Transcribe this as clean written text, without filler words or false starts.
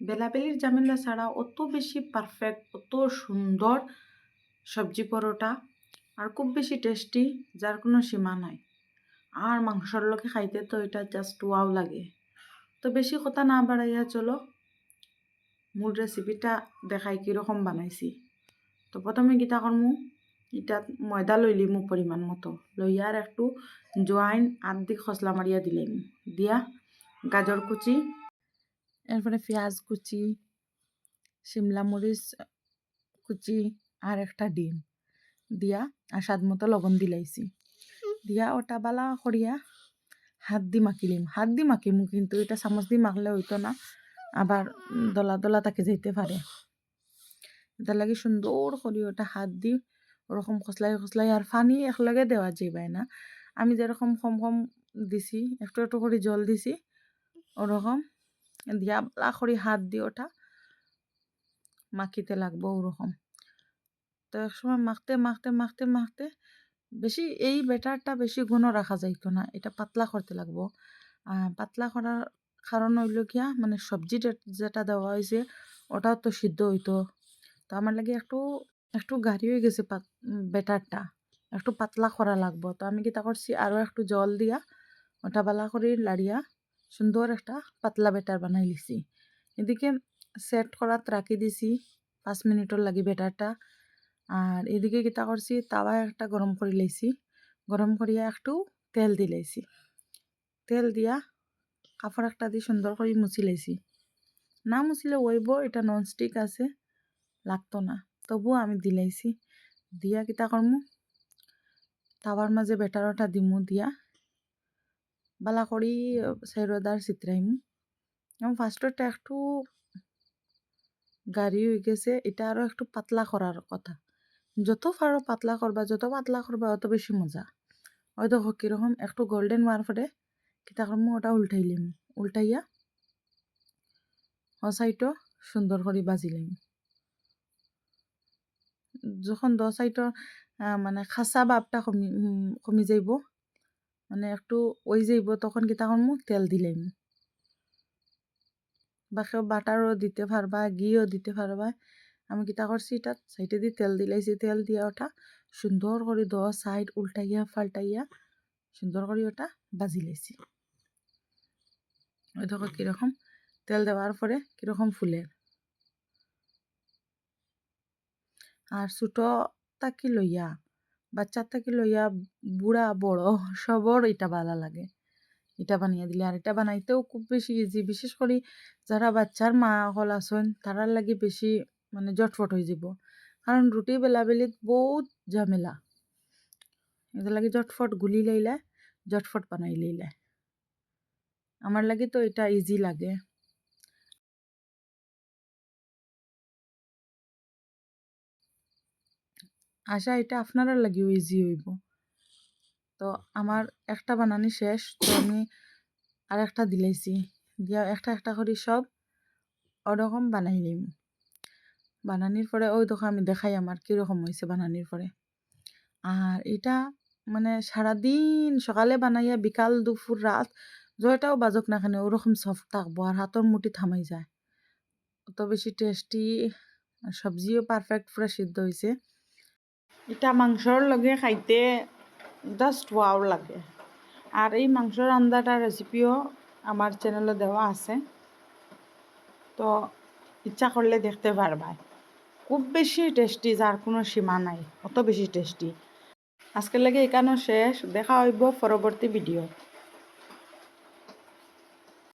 বেলাবেলির ঝামেলা ছাড়া অত বেশি পারফেক্ট, অত সুন্দর সবজি পরোটা আর খুব বেশি টেস্টি, যার কোনো সীমা নাই। আর মাংসর লোকে খাইতে তো এটা জাস্ট ওয়াও লাগে। তো বেশি কথা না বাড়াইয়া চলো মূল রেসিপিটা দেখাই কীরকম বানাইছি। তো প্রথমে গীতা করমু, এটা ময়দা লইলিমু পরিমাণ মতো, লইয়ার একটু জোয়াইন আর্ধেক খসলা মারিয়া দিলাম, দিয়া গাজর কুচি, এরপরে পেঁয়াজ কুচি, শিমলা মরিচ কুচি আর একটা ডিম দিয়া আর স্বাদ মতো লবণ দিলাইছি, দিয়া ওটা বালা করিয়া হাত দি মাখিলিম। হাত দি মাখিমু, কিন্তু এটা চামচ দি মাখলে হইতো না, আবার দলা দলা তাকে যেতে পারে। এটা লাগে সুন্দর করি ওটা হাত দি ওরকম খসলাই খসলাই, আর পানি একলগে দেওয়া যাইবাই না। আমি যেরকম কম কম দিছি, একটু একটু করে জল দিছি, ওরকম দিয়া বালা করি হাত দি ওটা মাখিতে লাগবো ওরকম। তো একসময় মাখতে মাখতে মাখতে মাখতে বেশি এই ব্যাটারটা বেশি ঘন রাখা যাইতো না, এটা পাতলা করতে লাগবো। পাতলা করার কারণ হইল গিয়া মানে সবজি যেটা দেওয়া হয়েছে ওটাও তো সিদ্ধ হইতো। তো আমার লাগে একটু একটু গাঢ় হয়ে গেছে ব্যাটারটা, একটু পাতলা করা লাগবো। তো আমি কিতা করছি, আরও একটু জল দিয়া ওটা বালা করে লাড়িয়া সুন্দর একটা পাতলা ব্যাটার বানাই লিছি। এদিকে সেট করাত রাখি দিছি 5 মিনিটর লাগি ব্যাটারটা। আর এদিকে কিতা করছি, তাওয়া একটা গরম করে লাইছি, গরম করিয়া একটু তেল দিলাইছি, তেল দিয়া কাপড় একটা দিয়ে সুন্দর করে মুছি লাইছি। না মুছলে ওইব, এটা ননস্টিক আছে, লাগতো না, তবুও আমি দিলাইছি। দিয়া কিতা করমু, তাওয়ার মাঝে ব্যাটারটা দিমু, দিয়া বালা করি সাইরদার চিত্রাইমু। এবং ফার্স্টটা একটু গাঢ় হয়ে গেছে, এটা আরও একটু পাতলা করার কথা। যত পারো পাতলা করবা, যত পাতলা করবা অত বেশি মজা। ওই দেখো কীরকম একটু গোল্ডেন হওয়ার পরে কিতা করমু, ওটা উল্টাইলিম, উল্টাইয়া ও সাইডও সুন্দর করে বাজিলাম। যখন দ সাইডর মানে খাসা ভাবটা কমি যাইব, মানে একটু ওই যাইব, তখন কিতা করমু, তেল দিলাম। বা কেউ বাটারও দিতে পারবা, ঘিও দিতে পারবা। আমি কিতা করছি, এটা সাইডে দিয়ে তেল দিলাইছি, তেল দিয়া ওটা সুন্দর করে 10 সাইড উল্টাইয়া পাল্টাইয়া সুন্দর করে ওটা বাজি লাইছি। ওই দেখো কীরকম তেল দেওয়ার পরে কীরকম ফুলের। আর ছোটো তাকি লইয়া, বাচ্চার তাকি লইয়া, বুড়া বড় সবর এটা ভালো লাগে এটা বানিয়ে দিলে। আর এটা বানাইতেও খুব বেশি ইজি, বিশেষ করে যারা বাচ্চার মা হল আছেন তারার লাগে বেশি মানে জটফট হয়ে যাব, কারণ রুটি বেলাবেলিত বহুত ঝামেলা। এটা লাগে জটফট গুলি লাইলে, জটফট বানাই লাইলে। আমার লাগে তো এটা ইজি লাগে। আশা এটা আপনারা লাগিও ইজি হইব। তো আমার একটা বানানি শেষ, তো আমি আর একটা দিলাইছি, দিয়া একটা একটা করে সব ওরকম বানাই নিম। বানানির পরে ওই দেখো আমি দেখাই আমার কীরকম হয়েছে বানানির পরে। আর এটা মানে সারাদিন সকালে বানাইয়া বিকাল দুপুর রাত জয়টাও বাজক না কেন ওরকম সফট থাকবো, আর হাতর মুঠি থামাই যায়, অত বেশি টেস্টি। আর সবজিও পারফেক্ট পুরো সিদ্ধ হয়েছে। এটা মাংসর লগে খাইতে জাস্ট ওয়াও লাগে। আর এই মাংস রান্নাটার রেসিপিও আমার চ্যানেলে দেওয়া আছে, তো ইচ্ছা করলে দেখতে পারবা। খুব বেশি টেস্টি, যার কোনো সীমা নাই, অত বেশি টেস্টি। আজকের লাগে এখানেও শেষ, দেখা হইব পরবর্তী ভিডিও।